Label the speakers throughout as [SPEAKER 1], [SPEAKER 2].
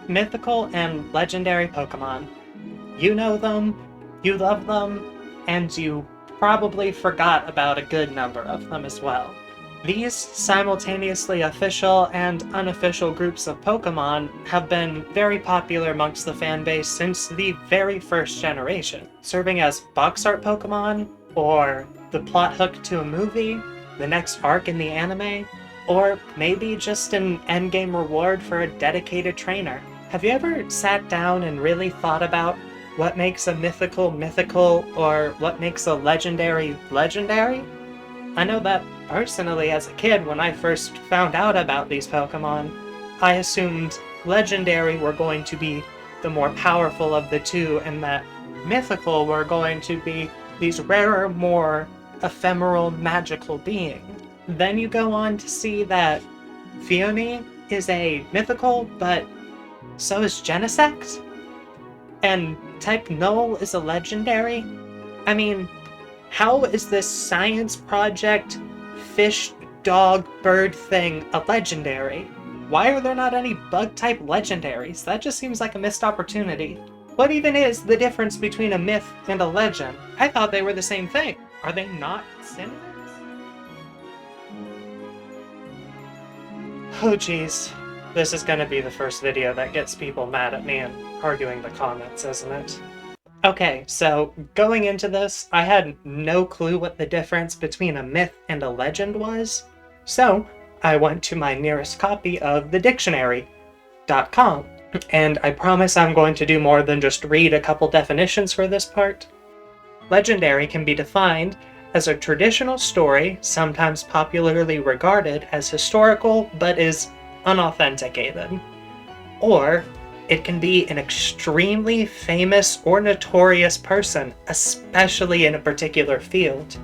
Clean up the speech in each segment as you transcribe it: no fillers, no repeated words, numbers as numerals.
[SPEAKER 1] Mythical and legendary Pokémon. You know them, you love them, and you probably forgot about a good number of them as well. These simultaneously official and unofficial groups of Pokémon have been very popular amongst the fanbase since the very first generation, serving as box art Pokémon, or the plot hook to a movie, the next arc in the anime, or maybe just an endgame reward for a dedicated trainer. Have you ever sat down and really thought about what makes a mythical mythical, or what makes a legendary legendary? I know that personally as a kid, when I first found out about these Pokemon, I assumed legendary were going to be the more powerful of the two, and that mythical were going to be these rarer, more ephemeral, magical beings. Then you go on to see that Fione is a mythical, but so is Genesect? And Type Null is a legendary? I mean, how is this science project fish, dog, bird thing a legendary? Why are there not any bug-type legendaries? That just seems like a missed opportunity. What even is the difference between a myth and a legend? I thought they were the same thing. Are they not synonyms? Oh geez. This is gonna be the first video that gets people mad at me and arguing the comments, isn't it? Okay, so going into this, I had no clue what the difference between a myth and a legend was. So I went to my nearest copy of the dictionary.com, and I promise I'm going to do more than just read a couple definitions for this part. Legendary can be defined as a traditional story, sometimes popularly regarded as historical, but is unauthenticated. Or it can be an extremely famous or notorious person, especially in a particular field.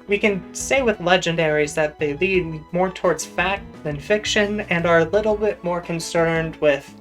[SPEAKER 1] We can say with legendaries that they lean more towards fact than fiction and are a little bit more concerned with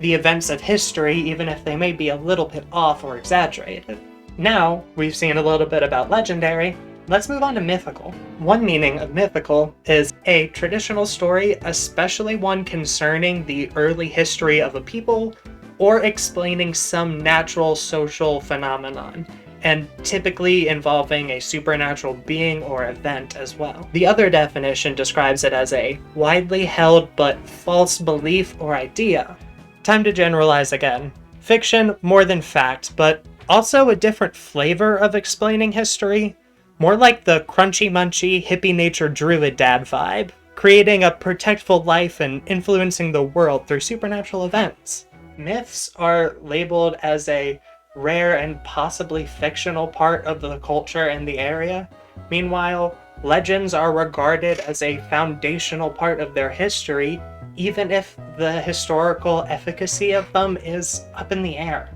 [SPEAKER 1] the events of history, even if they may be a little bit off or exaggerated. Now, we've seen a little bit about legendary, let's move on to mythical. One meaning of mythical is a traditional story, especially one concerning the early history of a people or explaining some natural social phenomenon, and typically involving a supernatural being or event as well. The other definition describes it as a widely held but false belief or idea. Time to generalize again. Fiction more than fact, but also a different flavor of explaining history. More like the crunchy-munchy, hippie-natured druid dad vibe, creating a protectful life and influencing the world through supernatural events. Myths are labeled as a rare and possibly fictional part of the culture and the area. Meanwhile, legends are regarded as a foundational part of their history, even if the historical efficacy of them is up in the air.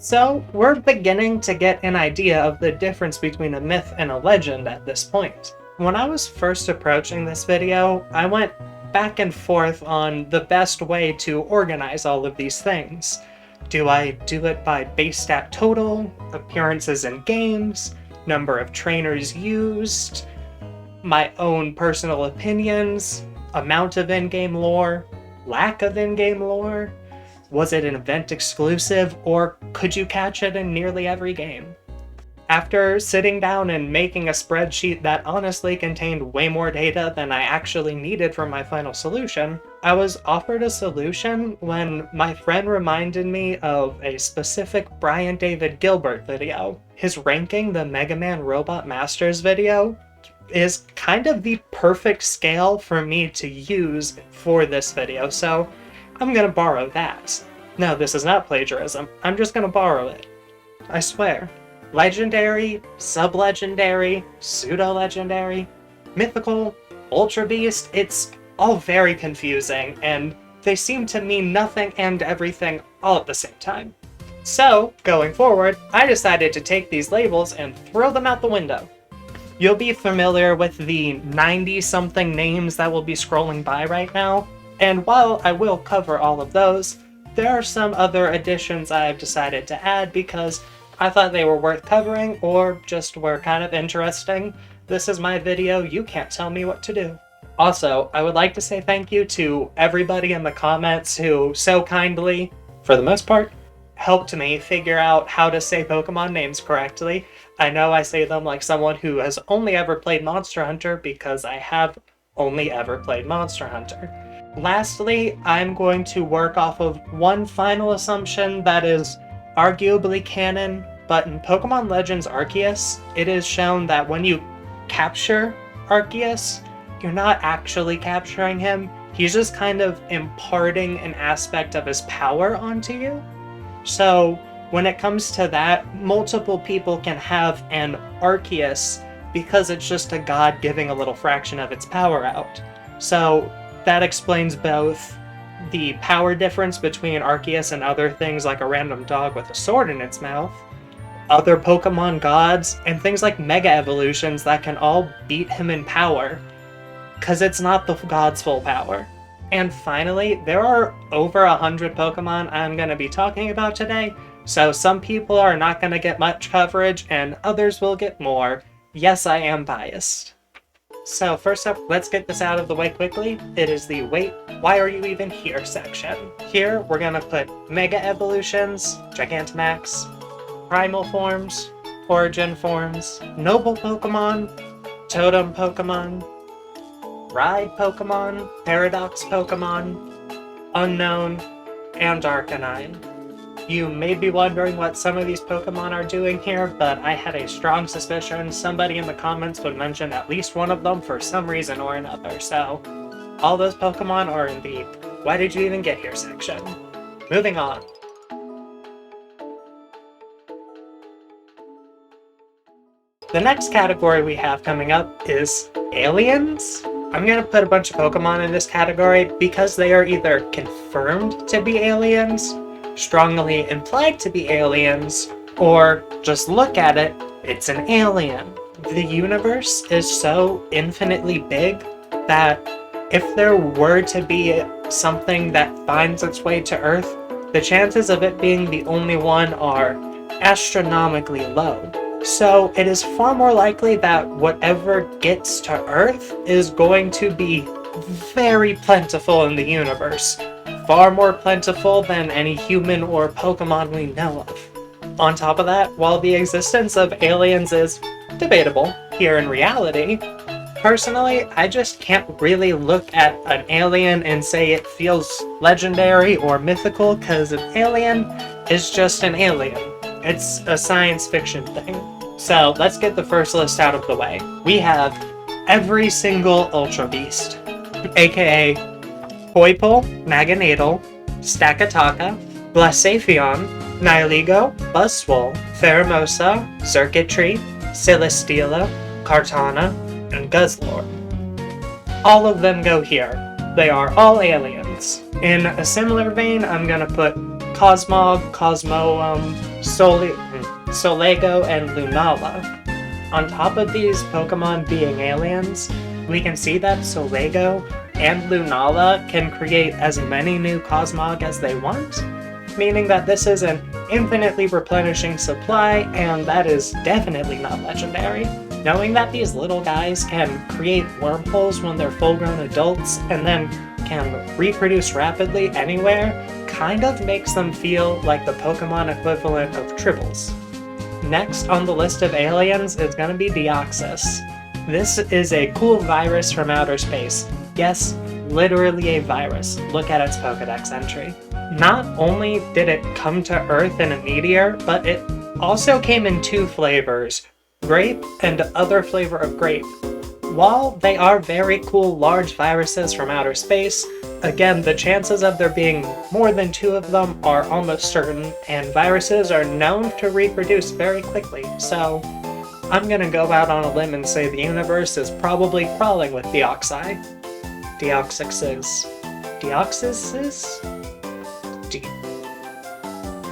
[SPEAKER 1] So, we're beginning to get an idea of the difference between a myth and a legend at this point. When I was first approaching this video, I went back and forth on the best way to organize all of these things. Do I do it by base stat total, appearances in games, number of trainers used, my own personal opinions, amount of in-game lore, lack of in-game lore? Was it an event exclusive, or could you catch it in nearly every game? After sitting down and making a spreadsheet that honestly contained way more data than I actually needed for my final solution, I was offered a solution when my friend reminded me of a specific Brian David Gilbert video. His ranking the Mega Man Robot Masters video is kind of the perfect scale for me to use for this video, so I'm gonna borrow that. No, this is not plagiarism. I'm just gonna borrow it. I swear. Legendary, sub-legendary, pseudo-legendary, mythical, ultra beast, it's all very confusing, and they seem to mean nothing and everything all at the same time. So, going forward, I decided to take these labels and throw them out the window. You'll be familiar with the 90-something names that will be scrolling by right now, and while I will cover all of those, there are some other additions I've decided to add because I thought they were worth covering or just were kind of interesting. This is my video, you can't tell me what to do. Also, I would like to say thank you to everybody in the comments who so kindly for the most part, helped me figure out how to say Pokemon names correctly. I know I say them like someone who has only ever played Monster Hunter because I have only ever played Monster Hunter. Lastly, I'm going to work off of one final assumption that is arguably canon, but in Pokemon Legends Arceus, it is shown that when you capture Arceus, you're not actually capturing him. He's just kind of imparting an aspect of his power onto you. So when it comes to that, multiple people can have an Arceus because it's just a god giving a little fraction of its power out. So that explains both the power difference between Arceus and other things like a random dog with a sword in its mouth, other Pokemon gods, and things like Mega Evolutions that can all beat him in power, because it's not the god's full power. And finally, there are over 100 Pokemon I'm going to be talking about today, so some people are not going to get much coverage and others will get more. Yes, I am biased. So first up, let's get this out of the way quickly. It is the wait, why are you even here section. Here, we're going to put Mega Evolutions, Gigantamax, Primal Forms, Origin Forms, Noble Pokemon, Totem Pokemon, Ride Pokemon, Paradox Pokemon, Unknown, and Arcanine. You may be wondering what some of these Pokemon are doing here, but I had a strong suspicion somebody in the comments would mention at least one of them for some reason or another, so all those Pokemon are in the why did you even get here section. Moving on. The next category we have coming up is aliens. I'm going to put a bunch of Pokemon in this category because they are either confirmed to be aliens, strongly implied to be aliens, or just look at it, it's an alien. The universe is so infinitely big that if there were to be something that finds its way to Earth, the chances of it being the only one are astronomically low. So it is far more likely that whatever gets to Earth is going to be very plentiful in the universe. Far more plentiful than any human or Pokemon we know of. On top of that, while the existence of aliens is debatable here in reality, personally, I just can't really look at an alien and say it feels legendary or mythical, because an alien is just an alien. It's a science fiction thing. So let's get the first list out of the way. We have every single Ultra Beast, aka Poipole, Magnetal, Stakataka, Blacephalon, Nihilego, Buzzwole, Pheromosa, Circuitry, Celesteela, Kartana, and Guzzlord. All of them go here. They are all aliens. In a similar vein, I'm gonna put Cosmog, Cosmoem, Solego, and Lunala. On top of these Pokemon being aliens, we can see that Solego and Lunala can create as many new Cosmog as they want, meaning that this is an infinitely replenishing supply, and that is definitely not legendary. Knowing that these little guys can create wormholes when they're full-grown adults and then can reproduce rapidly anywhere kind of makes them feel like the Pokemon equivalent of Tribbles. Next on the list of aliens is going to be Deoxys. This is a cool virus from outer space. Yes, literally a virus. Look at its Pokedex entry. Not only did it come to Earth in a meteor, but it also came in two flavors, grape and other flavor of grape. While they are very cool large viruses from outer space, again, the chances of there being more than two of them are almost certain, and viruses are known to reproduce very quickly, so I'm gonna go out on a limb and say the universe is probably crawling with Deoxys.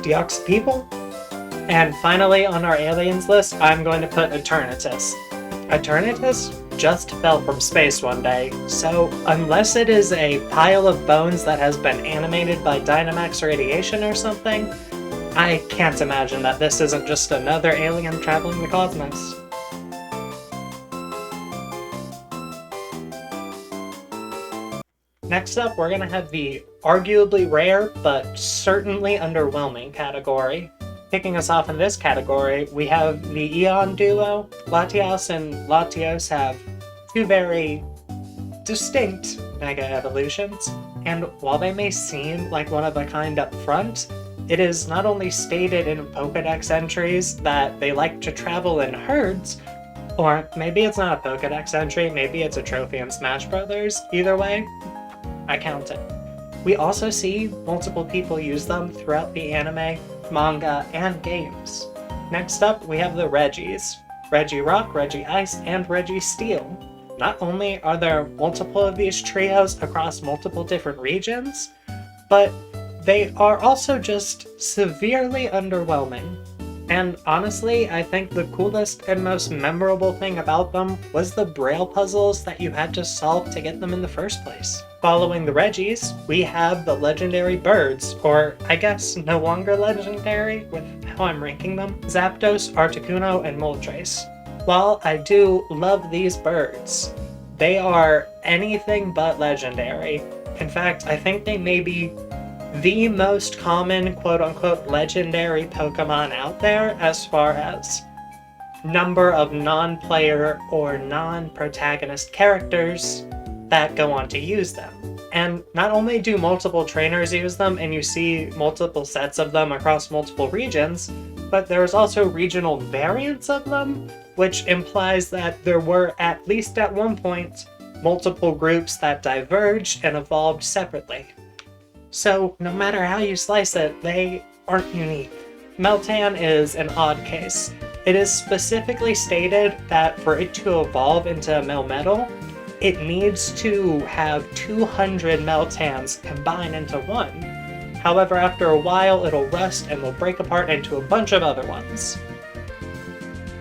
[SPEAKER 1] Deox people? And finally on our aliens list, I'm going to put Eternatus. Eternatus just fell from space one day, so unless it is a pile of bones that has been animated by Dynamax radiation or something, I can't imagine that this isn't just another alien traveling the cosmos. Next up, we're gonna have the arguably rare, but certainly underwhelming category. Kicking us off in this category, we have the Eon duo. Latios and Latios have two very distinct mega evolutions, and while they may seem like one of a kind up front, it is not only stated in Pokédex entries that they like to travel in herds, or maybe it's not a Pokédex entry, maybe it's a trophy in Smash Brothers. Either way, I count it. We also see multiple people use them throughout the anime, manga, and games. Next up, we have the Regis. Regirock, Regice, and Registeel. Not only are there multiple of these trios across multiple different regions, but they are also just severely underwhelming. And honestly, I think the coolest and most memorable thing about them was the braille puzzles that you had to solve to get them in the first place. Following the Regis, we have the legendary birds, or I guess no longer legendary with how I'm ranking them, Zapdos, Articuno, and Moltres. While I do love these birds, they are anything but legendary. In fact, I think they may be the most common quote-unquote legendary Pokemon out there as far as number of non-player or non-protagonist characters that go on to use them. And not only do multiple trainers use them and you see multiple sets of them across multiple regions, but there's also regional variants of them, which implies that there were, at least at one point, multiple groups that diverged and evolved separately. So, no matter how you slice it, they aren't unique. Meltan is an odd case. It is specifically stated that for it to evolve into Melmetal, it needs to have 200 Meltans combine into one. However, after a while, it'll rust and will break apart into a bunch of other ones.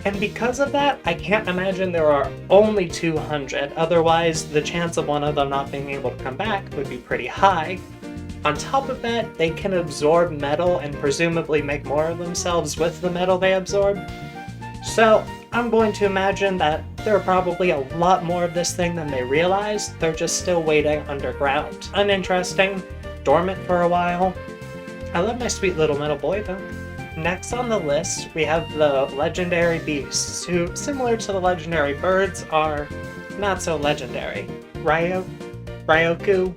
[SPEAKER 1] And because of that, I can't imagine there are only 200, otherwise the chance of one of them not being able to come back would be pretty high. On top of that, they can absorb metal and presumably make more of themselves with the metal they absorb. So I'm going to imagine that there are probably a lot more of this thing than they realize. They're just still waiting underground. Uninteresting, dormant for a while. I love my sweet little metal boy though. Next on the list, we have the legendary beasts, who, similar to the legendary birds, are not so legendary. Ryoku,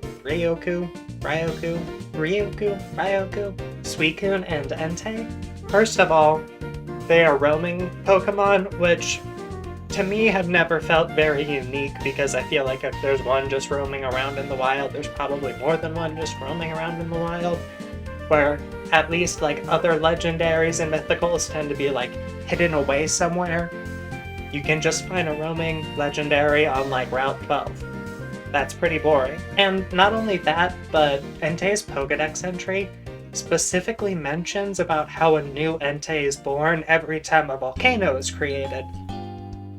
[SPEAKER 1] Suicune, and Entei. First of all, they are roaming Pokemon, which to me have never felt very unique because I feel like if there's one just roaming around in the wild, there's probably more than one just roaming around in the wild. Where at least like other legendaries and mythicals tend to be like hidden away somewhere. You can just find a roaming legendary on like Route 12. That's pretty boring. And not only that, but Entei's Pokédex entry specifically mentions about how a new Entei is born every time a volcano is created.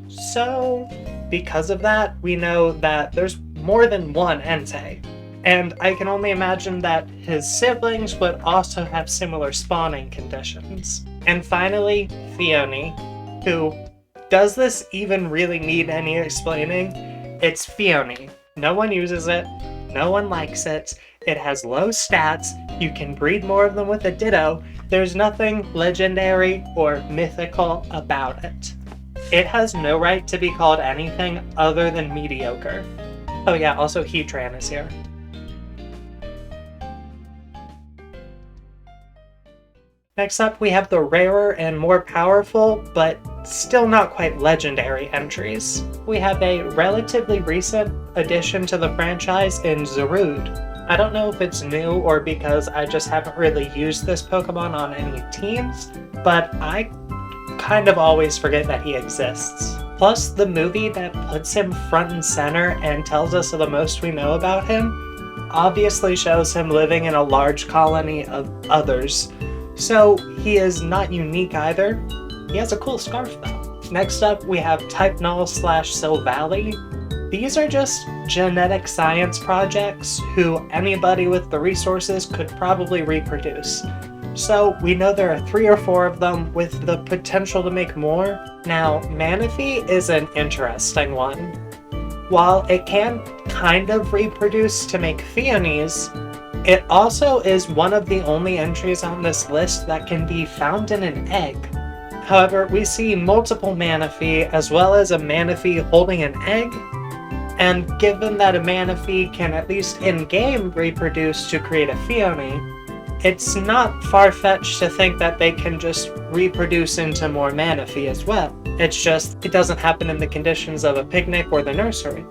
[SPEAKER 1] So, because of that, we know that there's more than one Entei. And I can only imagine that his siblings would also have similar spawning conditions. And finally, Phione, who, does this even really need any explaining? It's Phione. No one uses it, no one likes it, it has low stats, you can breed more of them with a Ditto, there's nothing legendary or mythical about it. It has no right to be called anything other than mediocre. Oh yeah, also Heatran is here. Next up, we have the rarer and more powerful, but still not quite legendary entries. We have a relatively recent addition to the franchise in Zarude. I don't know if it's new or because I just haven't really used this Pokemon on any teams, but I kind of always forget that he exists. Plus, the movie that puts him front and center and tells us the most we know about him obviously shows him living in a large colony of others. So he is not unique either. He has a cool scarf though. Next up, we have Type Null / Silvally. These are just genetic science projects who anybody with the resources could probably reproduce. So we know there are 3 or 4 of them with the potential to make more. Now, Manaphy is an interesting one. while it can kind of reproduce to make Feonies, it also is one of the only entries on this list that can be found in an egg. However, we see multiple Manaphy as well as a Manaphy holding an egg, and given that a Manaphy can at least in-game reproduce to create a Feony, it's not far-fetched to think that they can just reproduce into more Manaphy as well. It's just, it doesn't happen in the conditions of a picnic or the nursery.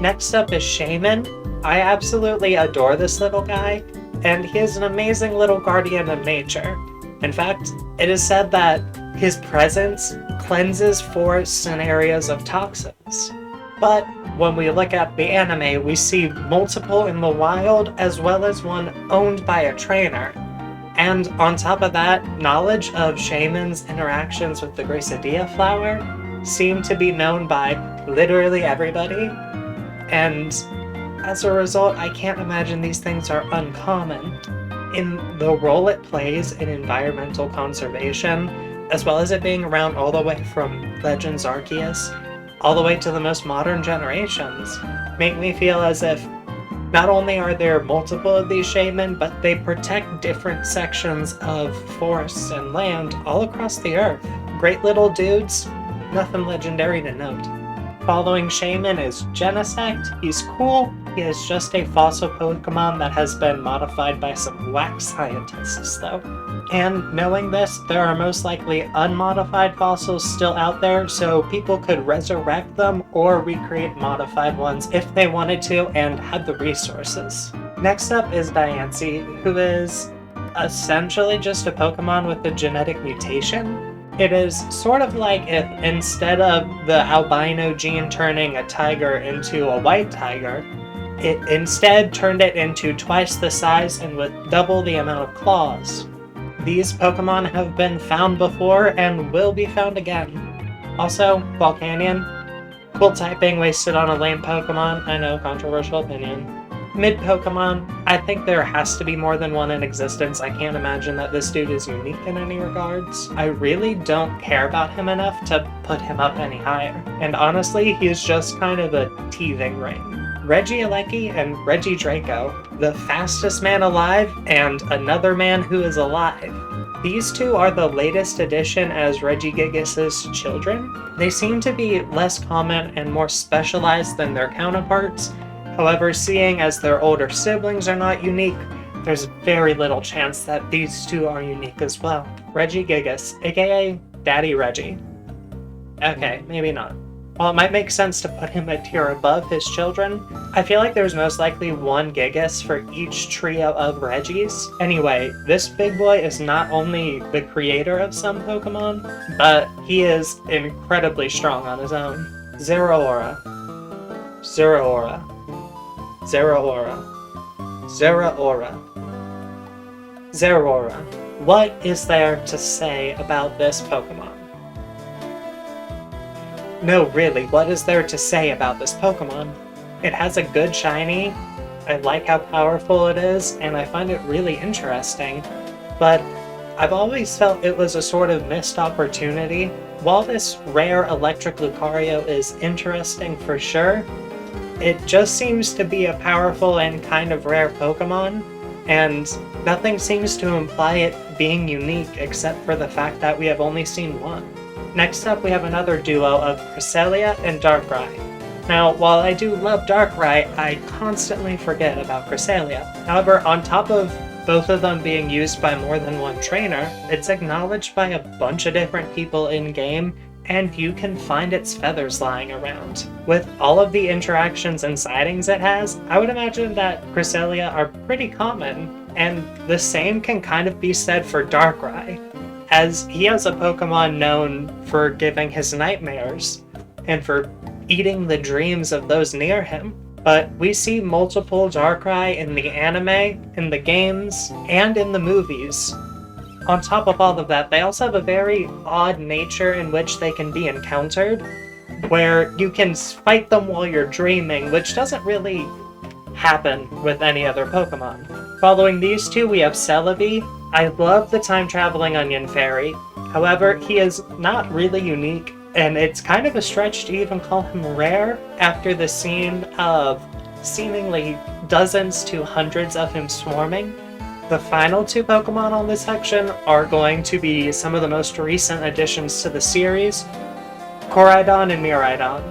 [SPEAKER 1] Next up is Shaman. I absolutely adore this little guy, and he is an amazing little guardian of nature. In fact, it is said that his presence cleanses forests and areas of toxins. But when we look at the anime, we see multiple in the wild as well as one owned by a trainer. And on top of that, knowledge of Shaman's interactions with the Gracidia flower seem to be known by literally everybody. And as a result, I can't imagine these things are uncommon. In the role it plays in environmental conservation, as well as it being around all the way from Legends Arceus, all the way to the most modern generations, make me feel as if not only are there multiple of these shaman, but they protect different sections of forests and land all across the earth. Great little dudes, nothing legendary to note. Following Shaman is Genesect. He's cool. He is just a fossil Pokemon that has been modified by some whack scientists, though. And knowing this, there are most likely unmodified fossils still out there, so people could resurrect them or recreate modified ones if they wanted to and had the resources. Next up is Diancie, who is essentially just a Pokemon with a genetic mutation. It is sort of like if instead of the albino gene turning a tiger into a white tiger, it instead turned it into twice the size and with double the amount of claws. These Pokemon have been found before and will be found again. Also, Volcanion. Cool typing wasted on a lame Pokemon. I know, controversial opinion. Mid-Pokemon, I think there has to be more than one in existence. I can't imagine that this dude is unique in any regards. I really don't care about him enough to put him up any higher. And honestly, he's just kind of a teething ring. Regieleki and Regidraco, the fastest man alive and another man who is alive. These two are the latest addition as Regigigas' children. They seem to be less common and more specialized than their counterparts. However, seeing as their older siblings are not unique, there's very little chance that these two are unique as well. Regigigas, aka Daddy Reggie. Okay, maybe not. While it might make sense to put him a tier above his children, I feel like there's most likely one Gigas for each trio of Reggies. Anyway, this big boy is not only the creator of some Pokemon, but he is incredibly strong on his own. Zeraora. Zeraora. Zeraora. Zeraora. Zeraora. What is there to say about this Pokemon? No, really, what is there to say about this Pokemon? It has a good shiny, I like how powerful it is, and I find it really interesting, but I've always felt it was a sort of missed opportunity. While this rare electric Lucario is interesting for sure, it just seems to be a powerful and kind of rare Pokemon, and nothing seems to imply it being unique except for the fact that we have only seen one. Next up, we have another duo of Cresselia and Darkrai. Now, while I do love Darkrai, I constantly forget about Cresselia. However, on top of both of them being used by more than one trainer, it's acknowledged by a bunch of different people in-game, and you can find its feathers lying around. With all of the interactions and sightings it has, I would imagine that Cresselia are pretty common, and the same can kind of be said for Darkrai, as he has a Pokemon known for giving his nightmares, and for eating the dreams of those near him. But we see multiple Darkrai in the anime, in the games, and in the movies. On top of all of that, they also have a very odd nature in which they can be encountered, where you can fight them while you're dreaming, which doesn't really happen with any other Pokemon. Following these two, we have Celebi. I love the time-traveling Onion Fairy. However, he is not really unique And it's kind of a stretch to even call him rare after the scene of seemingly dozens to hundreds of him swarming. The final two Pokemon on this section are going to be some of the most recent additions to the series, Koraidon and Miraidon.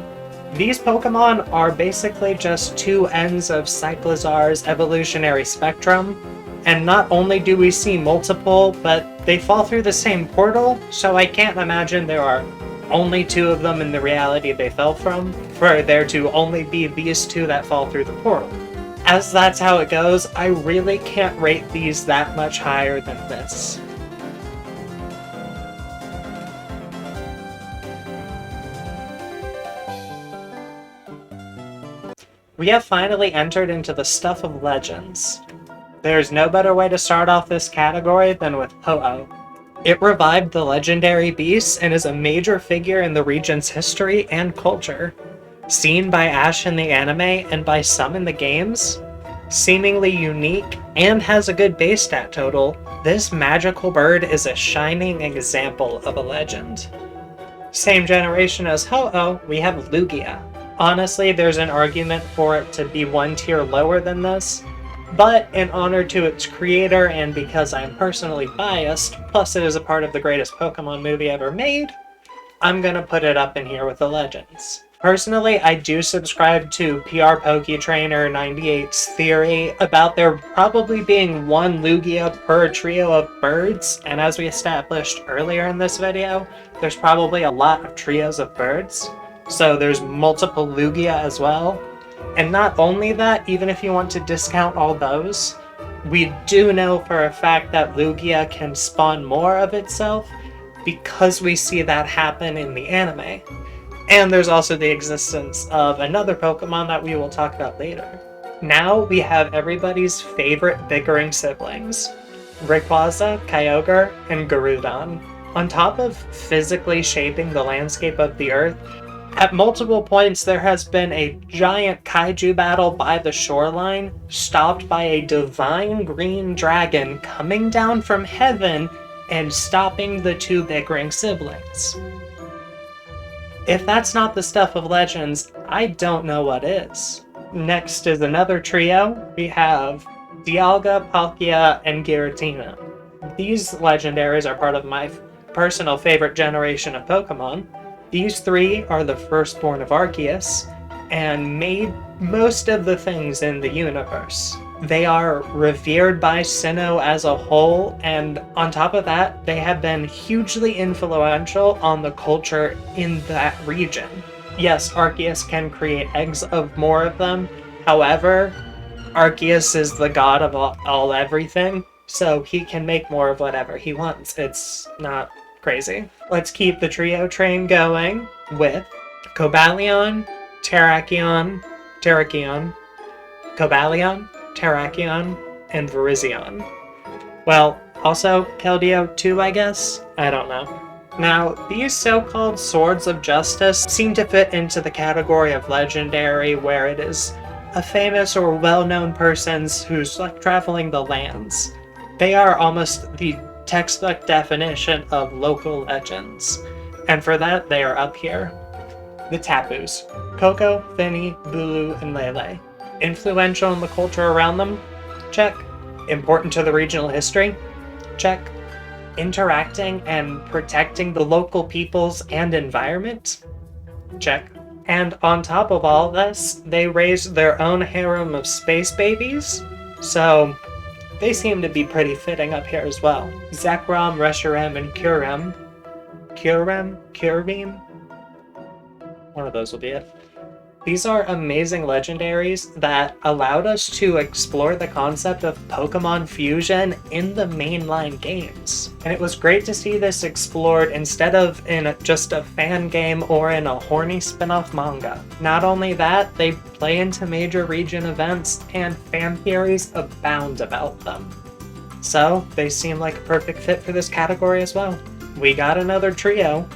[SPEAKER 1] These Pokemon are basically just two ends of Cyclizar's evolutionary spectrum, and not only do we see multiple, but they fall through the same portal, so I can't imagine there are only two of them in the reality they fell from, for there to only be these two that fall through the portal. As that's how it goes, I really can't rate these that much higher than this. We have finally entered into the stuff of legends. There's no better way to start off this category than with Ho-Oh. It revived the legendary beast and is a major figure in the region's history and culture. Seen by Ash in the anime and by some in the games, seemingly unique and has a good base stat total, this magical bird is a shining example of a legend. Same generation as Ho-Oh, we have Lugia. Honestly, there's an argument for it to be one tier lower than this, but in honor to its creator and because I'm personally biased, plus it is a part of the greatest Pokemon movie ever made, I'm gonna put it up in here with the legends. Personally, I do subscribe to PR Poketrainer 98's theory about there probably being one Lugia per trio of birds, and as we established earlier in this video, there's probably a lot of trios of birds, so there's multiple Lugia as well. And not only that, even if you want to discount all those, we do know for a fact that Lugia can spawn more of itself because we see that happen in the anime. And there's also the existence of another Pokemon that we will talk about later. Now we have everybody's favorite bickering siblings, Rayquaza, Kyogre, and Garudon. On top of physically shaping the landscape of the Earth, at multiple points there has been a giant kaiju battle by the shoreline, stopped by a divine green dragon coming down from heaven and stopping the two bickering siblings. If that's not the stuff of legends, I don't know what is. Next is another trio. We have Dialga, Palkia, and Giratina. These legendaries are part of my personal favorite generation of Pokemon. These three are the firstborn of Arceus, and made most of the things in the universe. They are revered by Sinnoh as a whole, and on top of that, they have been hugely influential on the culture in that region. Yes, Arceus can create eggs of more of them, however, Arceus is the god of all everything, so he can make more of whatever he wants. It's not crazy. Let's keep the trio train going with Cobalion, Terrakion, Cobalion, Terrakion, and Virizion. Well, also Keldeo too, I guess? I don't know. Now, these so-called Swords of Justice seem to fit into the category of legendary, where it is a famous or well-known person who's like traveling the lands. They are almost the textbook definition of local legends, and for that they are up here. The Tapus: Coco, Finny, Bulu, and Lele. Influential in the culture around them? Check. Important to the regional history? Check. Interacting and protecting the local peoples and environment? Check. And on top of all this, they raised their own harem of space babies, so they seem to be pretty fitting up here as well. Zekrom, Reshiram, and Kyurem. Kyurem? One of those will be it. These are amazing legendaries that allowed us to explore the concept of Pokemon fusion in the mainline games. And it was great to see this explored instead of in just a fan game or in a horny spin-off manga. Not only that, they play into major region events and fan theories abound about them. So they seem like a perfect fit for this category as well. We got another trio.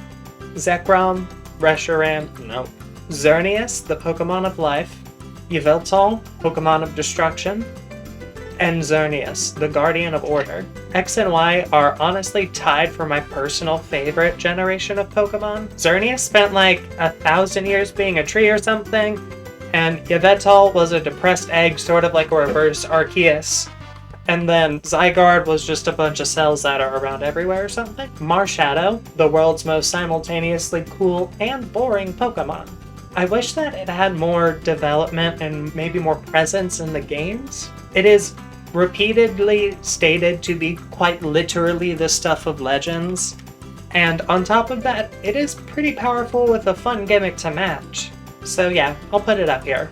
[SPEAKER 1] Zekrom, Reshiram, Xerneas, the Pokemon of Life, Yveltal, Pokemon of Destruction, and Xerneas, the Guardian of Order. X and Y are honestly tied for my personal favorite generation of Pokemon. Xerneas spent like 1,000 years being a tree or something, and Yveltal was a depressed egg, sort of like a reverse Arceus. And then Zygarde was just a bunch of cells that are around everywhere or something. Marshadow, the world's most simultaneously cool and boring Pokemon. I wish that it had more development and maybe more presence in the games. It is repeatedly stated to be quite literally the stuff of legends. And on top of that, it is pretty powerful with a fun gimmick to match. So yeah, I'll put it up here.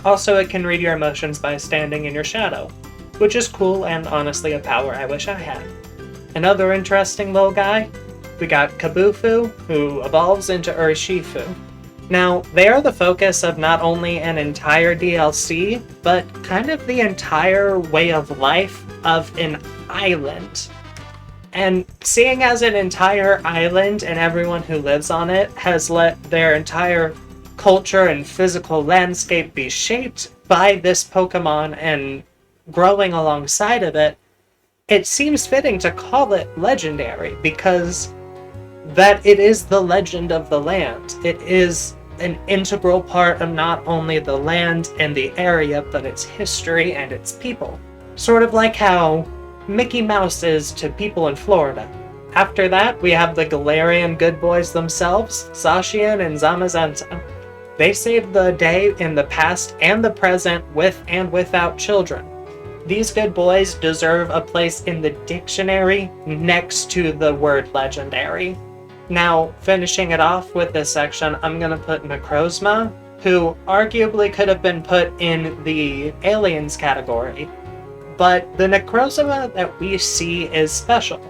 [SPEAKER 1] Also, it can read your emotions by standing in your shadow, which is cool and honestly a power I wish I had. Another interesting little guy, we got Kabufu, who evolves into Urshifu. Now, they are the focus of not only an entire DLC, but kind of the entire way of life of an island. And seeing as an entire island and everyone who lives on it has let their entire culture and physical landscape be shaped by this Pokemon and growing alongside of it, it seems fitting to call it legendary because that it is the legend of the land. It is an integral part of not only the land and the area, but its history and its people. Sort of like how Mickey Mouse is to people in Florida. After that, we have the Galarian good boys themselves, Zacian and Zamazenta. They saved the day in the past and the present with and without children. These good boys deserve a place in the dictionary next to the word legendary. Now, finishing it off with this section, I'm going to put Necrozma, who arguably could have been put in the aliens category. But the Necrozma that we see is special.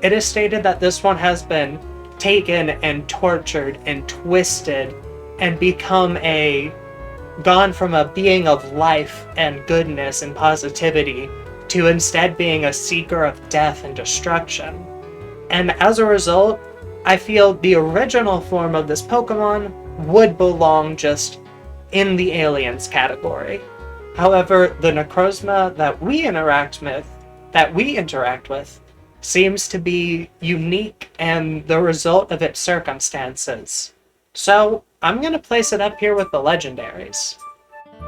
[SPEAKER 1] It is stated that this one has been taken and tortured and twisted and gone from a being of life and goodness and positivity to instead being a seeker of death and destruction. And as a result, I feel the original form of this Pokemon would belong just in the aliens category. However, the Necrozma that we interact with, seems to be unique and the result of its circumstances. So, I'm going to place it up here with the legendaries.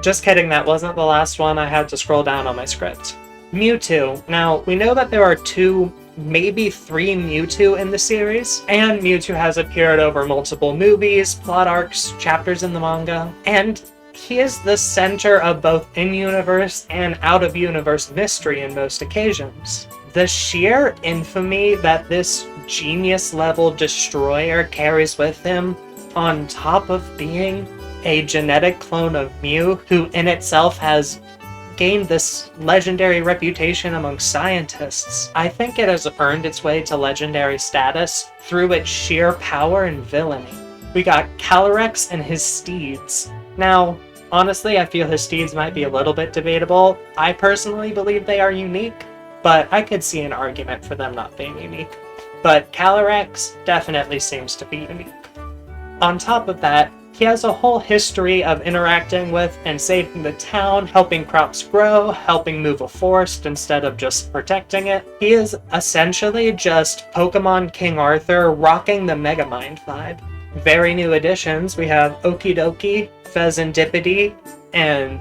[SPEAKER 1] Just kidding, that wasn't the last one. I had to scroll down on my script. Mewtwo. Now, we know that there are 2, maybe 3 Mewtwo in the series, and Mewtwo has appeared over multiple movies, plot arcs, chapters in the manga, and he is the center of both in-universe and out-of-universe mystery in most occasions. The sheer infamy that this genius-level destroyer carries with him, on top of being a genetic clone of Mew, who in itself has gained this legendary reputation among scientists, I think it has earned its way to legendary status through its sheer power and villainy. We got Calyrex and his steeds. Now, honestly, I feel his steeds might be a little bit debatable. I personally believe they are unique, but I could see an argument for them not being unique. But Calyrex definitely seems to be unique. On top of that, he has a whole history of interacting with and saving the town, helping crops grow, helping move a forest instead of just protecting it. He is essentially just Pokemon King Arthur rocking the Megamind vibe. Very new additions, we have Okidoki, Fezandipiti, and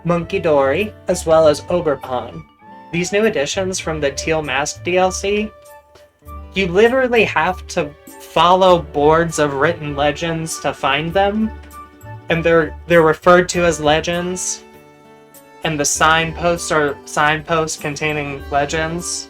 [SPEAKER 1] Munkidori, as well as Ogerpon. These new additions from the Teal Mask DLC, you literally have to follow boards of written legends to find them, and they're referred to as legends, and the signposts are signposts containing legends,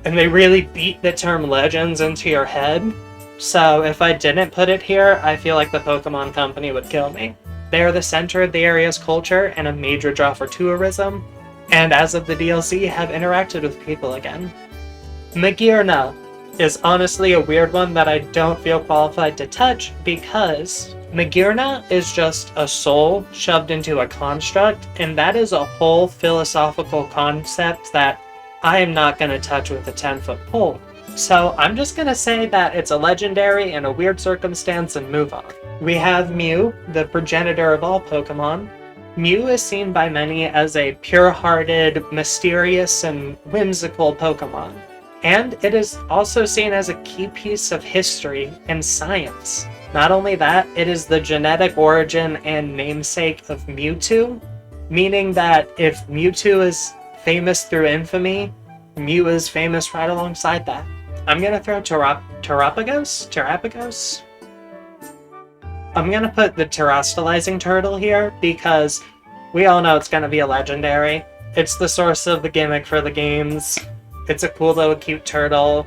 [SPEAKER 1] and they really beat the term legends into your head. So if I didn't put it here, I feel like the Pokemon Company would kill me. They are the center of the area's culture and a major draw for tourism, and as of the DLC, have interacted with people again. Magearna is honestly a weird one that I don't feel qualified to touch because Magearna is just a soul shoved into a construct, and that is a whole philosophical concept that I am not going to touch with a 10-foot pole. So I'm just going to say that it's a legendary in a weird circumstance and move on. We have Mew, the progenitor of all Pokemon, Mew is seen by many as a pure-hearted, mysterious, and whimsical Pokémon. And it is also seen as a key piece of history and science. Not only that, it is the genetic origin and namesake of Mewtwo, meaning that if Mewtwo is famous through infamy, Mew is famous right alongside that. I'm gonna throw Terrapagos? I'm gonna put the terrestrializing turtle here because we all know it's gonna be a legendary. It's the source of the gimmick for the games. It's a cool little cute turtle.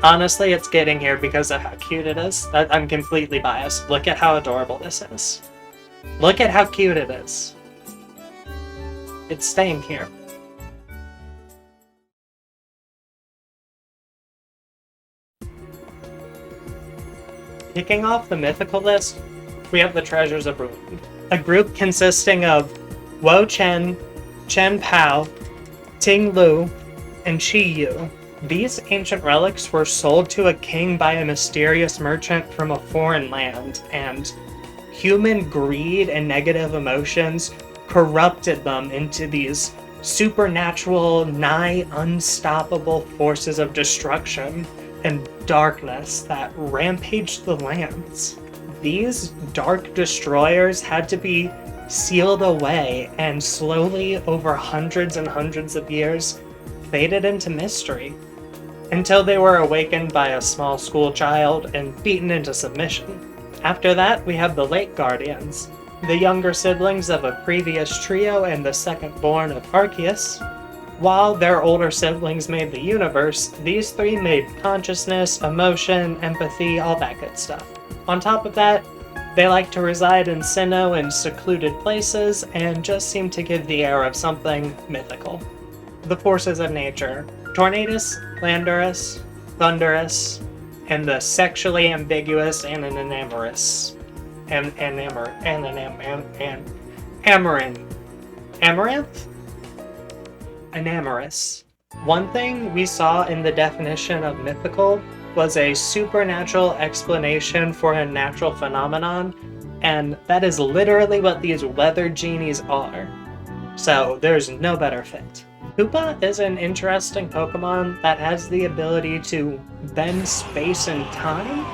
[SPEAKER 1] Honestly, it's getting here because of how cute it is. I'm completely biased. Look at how adorable this is. Look at how cute it is. It's staying here. Kicking off the mythical list, we have the Treasures of Ruin, a group consisting of Wo Chen, Chen Pao, Ting Lu, and Qi Yu. These ancient relics were sold to a king by a mysterious merchant from a foreign land, and human greed and negative emotions corrupted them into these supernatural, nigh unstoppable forces of destruction and darkness that rampaged the lands. These dark destroyers had to be sealed away and slowly, over hundreds and hundreds of years, faded into mystery, until they were awakened by a small school child and beaten into submission. After that, we have the Lake Guardians, the younger siblings of a previous trio and the second born of Arceus. While their older siblings made the universe, these three made consciousness, emotion, empathy, all that good stuff. On top of that, they like to reside in Sinnoh and secluded places, and just seem to give the air of something mythical. The forces of nature: Tornadus, Landorus, Thunderous, and the sexually ambiguous and an Amaranth. An Amorous. One thing we saw in the definition of mythical was a supernatural explanation for a natural phenomenon, and that is literally what these weather genies are. So there's no better fit. Hoopa is an interesting Pokemon that has the ability to bend space and time,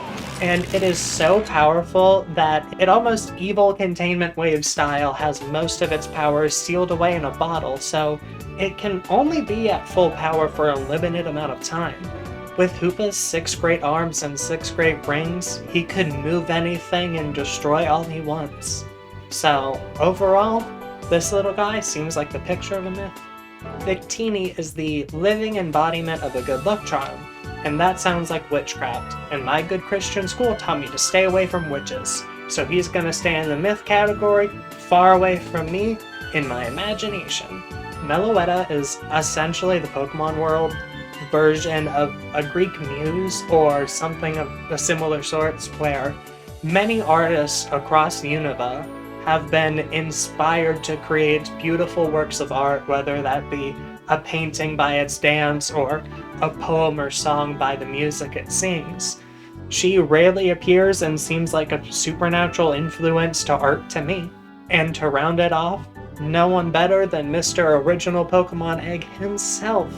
[SPEAKER 1] and it is so powerful that it almost evil containment wave style has most of its powers sealed away in a bottle, so it can only be at full power for a limited amount of time. With Hoopa's 6 great arms and 6 great rings, he could move anything and destroy all he wants. So overall, this little guy seems like the picture of a myth. Victini is the living embodiment of a good luck charm, and that sounds like witchcraft, and my good Christian school taught me to stay away from witches, so he's gonna stay in the myth category, far away from me, in my imagination. Meloetta is essentially the Pokemon world version of a Greek muse or something of a similar sorts, where many artists across Unova have been inspired to create beautiful works of art, whether that be a painting by its dance or a poem or song by the music it sings. She rarely appears and seems like a supernatural influence to art to me. And to round it off, no one better than Mr. Original Pokemon Egg himself,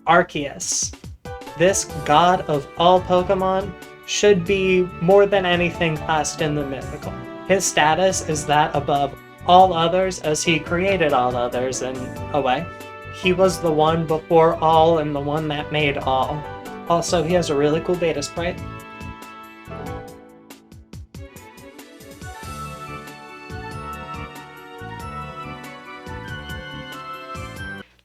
[SPEAKER 1] Arceus. This god of all Pokemon should be more than anything classed in the mythical. His status is that above all others, as he created all others in a way. He was the one before all and the one that made all. Also, he has a really cool beta sprite.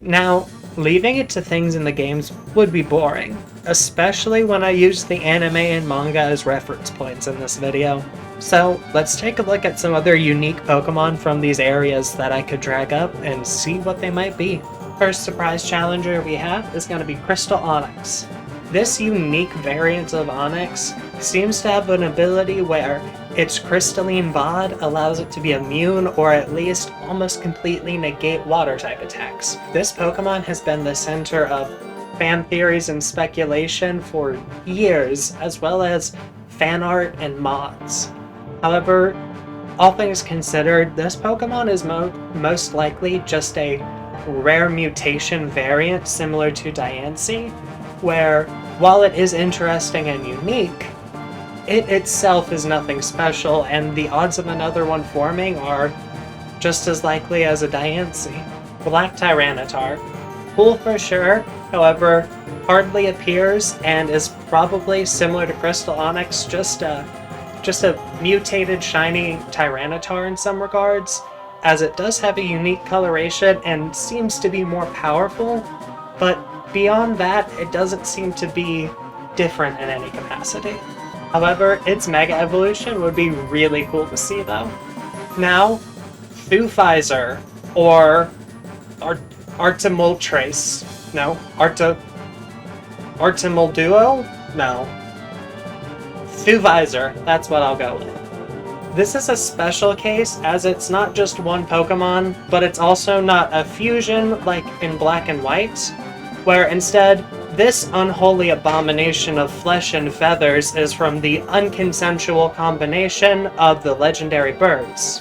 [SPEAKER 1] Now, leaving it to things in the games would be boring, especially when I use the anime and manga as reference points in this video. So let's take a look at some other unique Pokemon from these areas that I could drag up and see what they might be. First surprise challenger we have is going to be Crystal Onyx. This unique variant of Onyx seems to have an ability where its crystalline VOD allows it to be immune or at least almost completely negate water type attacks. This Pokemon has been the center of fan theories and speculation for years, as well as fan art and mods. However, all things considered, this Pokemon is most likely just a rare mutation variant similar to Diancie, where, while it is interesting and unique, it itself is nothing special, and the odds of another one forming are just as likely as a Diancie. Black Tyranitar. Cool for sure, however, hardly appears and is probably similar to Crystal Onyx, just a mutated shiny Tyranitar in some regards, as it does have a unique coloration and seems to be more powerful, but beyond that, it doesn't seem to be different in any capacity. However, its Mega Evolution would be really cool to see though. Now, Thuphizer, or Artimultrace. No, Artimulduo? No. Thuphizer, that's what I'll go with. This is a special case, as it's not just one Pokemon, but it's also not a fusion like in Black and White, where instead, this unholy abomination of flesh and feathers is from the unconsensual combination of the legendary birds.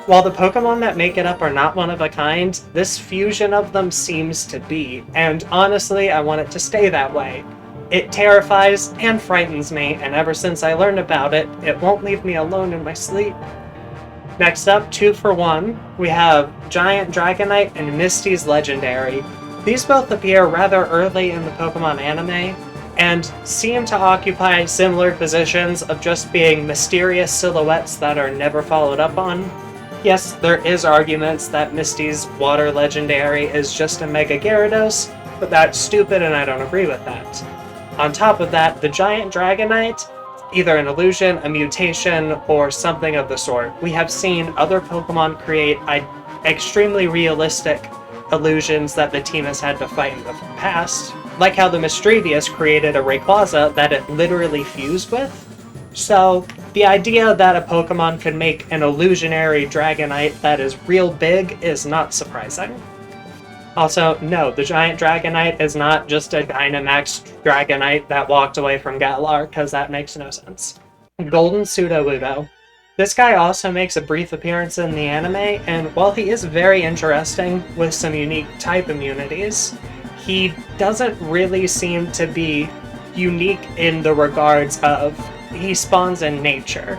[SPEAKER 1] While the Pokemon that make it up are not one of a kind, this fusion of them seems to be, and honestly, I want it to stay that way. It terrifies and frightens me, and ever since I learned about it, it won't leave me alone in my sleep. Next up, 2 for 1, we have Giant Dragonite and Misty's Legendary. These both appear rather early in the Pokemon anime, and seem to occupy similar positions of just being mysterious silhouettes that are never followed up on. Yes, there is arguments that Misty's Water Legendary is just a Mega Gyarados, but that's stupid and I don't agree with that. On top of that, the Giant Dragonite, either an illusion, a mutation, or something of the sort. We have seen other Pokemon create extremely realistic illusions that the team has had to fight in the past, like how the Mischievous created a Rayquaza that it literally fused with. So, the idea that a Pokemon could make an illusionary Dragonite that is real big is not surprising. Also, no, the Giant Dragonite is not just a Dynamax Dragonite that walked away from Galar, because that makes no sense. Golden Sudowoodo. This guy also makes a brief appearance in the anime, and while he is very interesting with some unique type immunities, he doesn't really seem to be unique in the regards of he spawns in nature.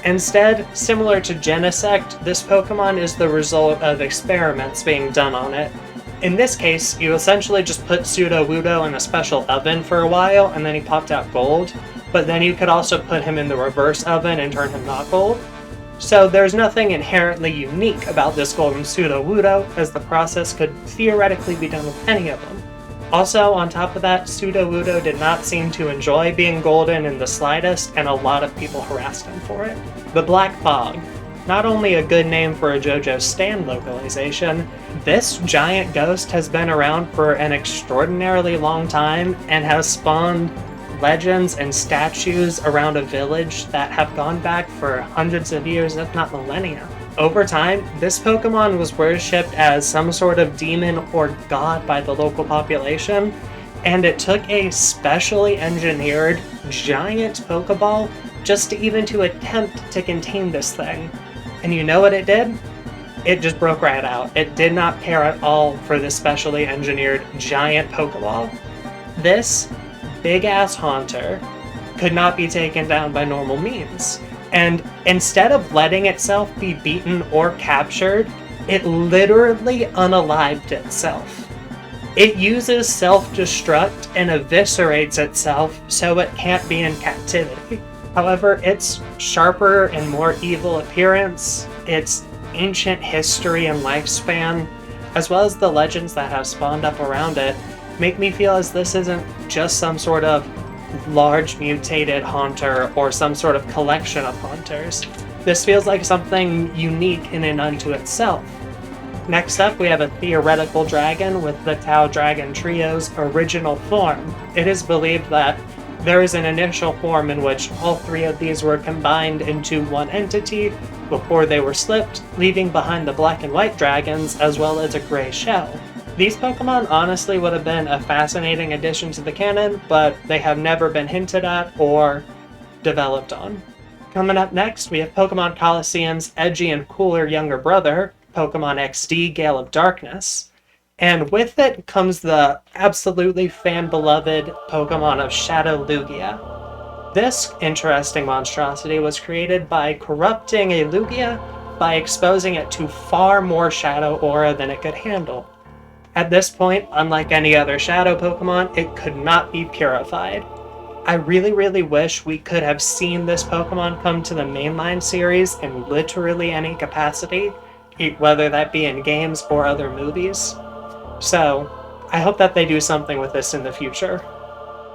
[SPEAKER 1] Instead, similar to Genesect, this Pokemon is the result of experiments being done on it. In this case, you essentially just put Sudowoodo in a special oven for a while, and then he popped out gold, but then you could also put him in the reverse oven and turn him not gold. So there's nothing inherently unique about this golden Sudowoodo, as the process could theoretically be done with any of them. Also, on top of that, Sudowoodo did not seem to enjoy being golden in the slightest, and a lot of people harassed him for it. The Black Fog. Not only a good name for a JoJo Stan localization, this giant ghost has been around for an extraordinarily long time and has spawned legends and statues around a village that have gone back for hundreds of years, if not millennia. Over time, this Pokemon was worshipped as some sort of demon or god by the local population, and it took a specially engineered giant Pokeball just to attempt to contain this thing. And you know what it did? It just broke right out. It did not care at all for this specially engineered giant Pokeball. This big-ass haunter could not be taken down by normal means. And instead of letting itself be beaten or captured, it literally unalived itself. It uses self-destruct and eviscerates itself so it can't be in captivity. However, its sharper and more evil appearance, its ancient history and lifespan, as well as the legends that have spawned up around it, make me feel as this isn't just some sort of large mutated haunter or some sort of collection of haunters. This feels like something unique in and unto itself. Next up, we have a theoretical dragon with the Tau Dragon Trio's original form. It is believed that there is an initial form in which all three of these were combined into one entity before they were slipped, leaving behind the black and white dragons as well as a gray shell. These Pokemon honestly would have been a fascinating addition to the canon, but they have never been hinted at or developed on. Coming up next, we have Pokemon Coliseum's edgy and cooler younger brother, Pokemon XD Gale of Darkness. And with it comes the absolutely fan-beloved Pokemon of Shadow Lugia. This interesting monstrosity was created by corrupting a Lugia by exposing it to far more Shadow Aura than it could handle. At this point, unlike any other Shadow Pokemon, it could not be purified. I really wish we could have seen this Pokemon come to the mainline series in literally any capacity, whether that be in games or other movies. So, I hope that they do something with this in the future.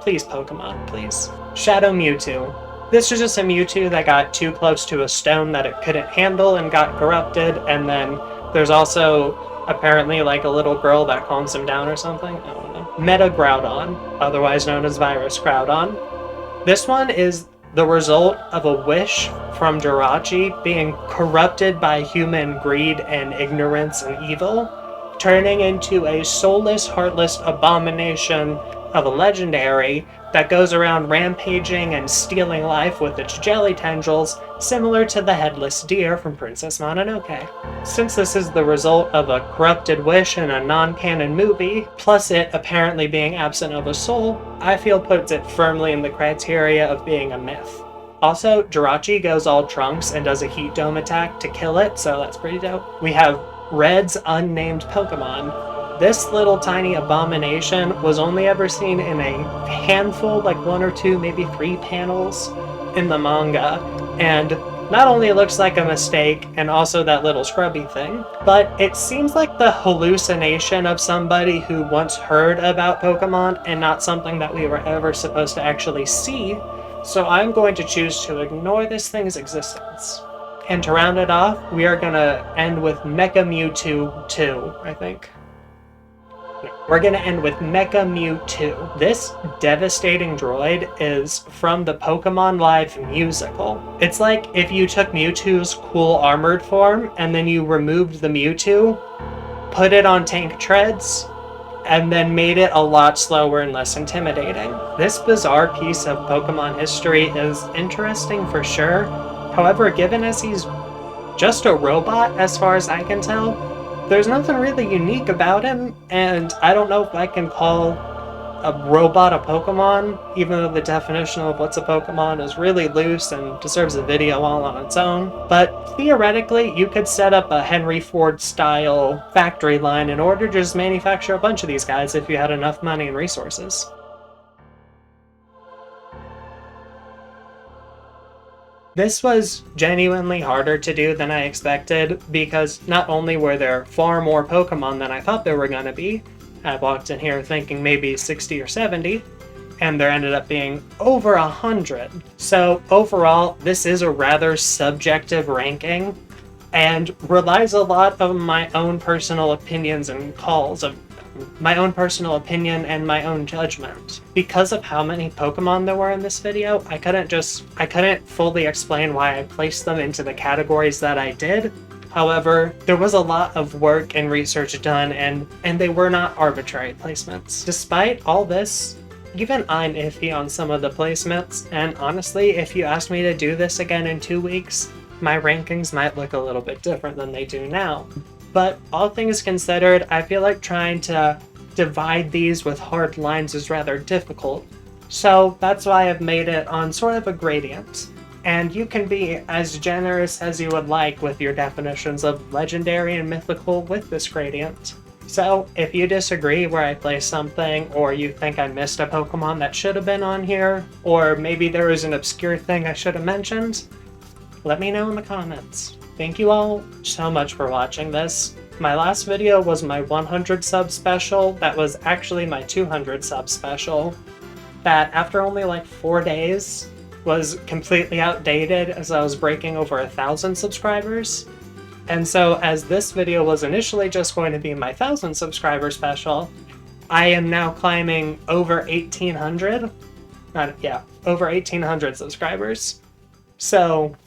[SPEAKER 1] Please, Pokemon, please. Shadow Mewtwo. This is just a Mewtwo that got too close to a stone that it couldn't handle and got corrupted, and then there's also apparently like a little girl that calms him down or something. I don't know. Meta Groudon, otherwise known as Virus Groudon. This one is the result of a wish from Jirachi being corrupted by human greed and ignorance and evil, turning into a soulless, heartless abomination of a legendary that goes around rampaging and stealing life with its jelly tendrils, similar to the headless deer from Princess Mononoke. Since this is the result of a corrupted wish in a non-canon movie, plus it apparently being absent of a soul, I feel puts it firmly in the criteria of being a myth. Also, Jirachi goes all Trunks and does a Heat Dome attack to kill it, so that's pretty dope. We have Red's unnamed Pokemon. This little tiny abomination was only ever seen in a handful, like 1 or 2, maybe 3 panels in the manga, and not only looks like a mistake and also that little scrubby thing, but it seems like the hallucination of somebody who once heard about Pokemon and not something that we were ever supposed to actually see, so I'm going to choose to ignore this thing's existence. And to round it off, we are going to end with Mecha Mewtwo 2, I think. We're going to end with Mecha Mewtwo. This devastating droid is from the Pokemon Live musical. It's like if you took Mewtwo's cool armored form and then you removed the Mewtwo, put it on tank treads, and then made it a lot slower and less intimidating. This bizarre piece of Pokemon history is interesting for sure. However, given as he's just a robot as far as I can tell, there's nothing really unique about him, and I don't know if I can call a robot a Pokemon, even though the definition of what's a Pokemon is really loose and deserves a video all on its own. But theoretically, you could set up a Henry Ford-style factory line in order to just manufacture a bunch of these guys if you had enough money and resources. This was genuinely harder to do than I expected, because not only were there far more Pokemon than I thought there were going to be, I walked in here thinking maybe 60 or 70, and there ended up being over 100. So overall, this is a rather subjective ranking, and relies a lot on my own personal opinions and calls of my own personal opinion and my own judgment. Because of how many Pokemon there were in this video, I couldn't fully explain why I placed them into the categories that I did. However, there was a lot of work and research done, and they were not arbitrary placements. Despite all this, even I'm iffy on some of the placements, and honestly, if you asked me to do this again in 2 weeks, my rankings might look a little bit different than they do now. But all things considered, I feel like trying to divide these with hard lines is rather difficult. So that's why I've made it on sort of a gradient. And you can be as generous as you would like with your definitions of legendary and mythical with this gradient. So if you disagree where I place something, or you think I missed a Pokemon that should have been on here, or maybe there was an obscure thing I should have mentioned, let me know in the comments. Thank you all so much for watching this. My last video was my 100 sub special. That was actually my 200 sub special. That, after only like 4 days, was completely outdated as I was breaking over 1,000 subscribers. And so, as this video was initially just going to be my 1,000 subscriber special, I am now climbing over 1,800. Over 1,800 subscribers. So,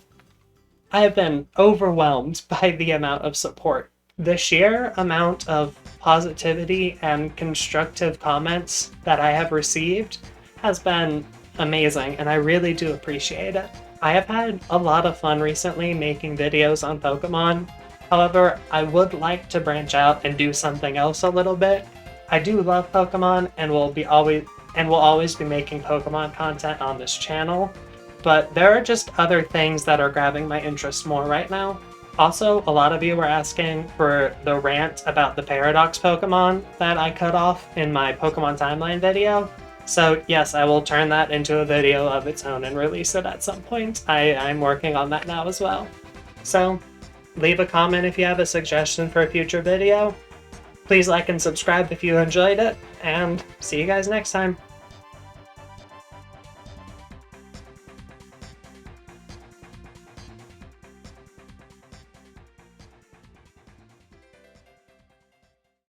[SPEAKER 1] I have been overwhelmed by the amount of support. The sheer amount of positivity and constructive comments that I have received has been amazing, and I really do appreciate it. I have had a lot of fun recently making videos on Pokemon. However, I would like to branch out and do something else a little bit. I do love Pokemon and will always be making Pokemon content on this channel, but there are just other things that are grabbing my interest more right now. Also, a lot of you were asking for the rant about the Paradox Pokemon that I cut off in my Pokemon Timeline video. So yes, I will turn that into a video of its own and release it at some point. I'm working on that now as well. So leave a comment if you have a suggestion for a future video. Please like and subscribe if you enjoyed it, and see you guys next time.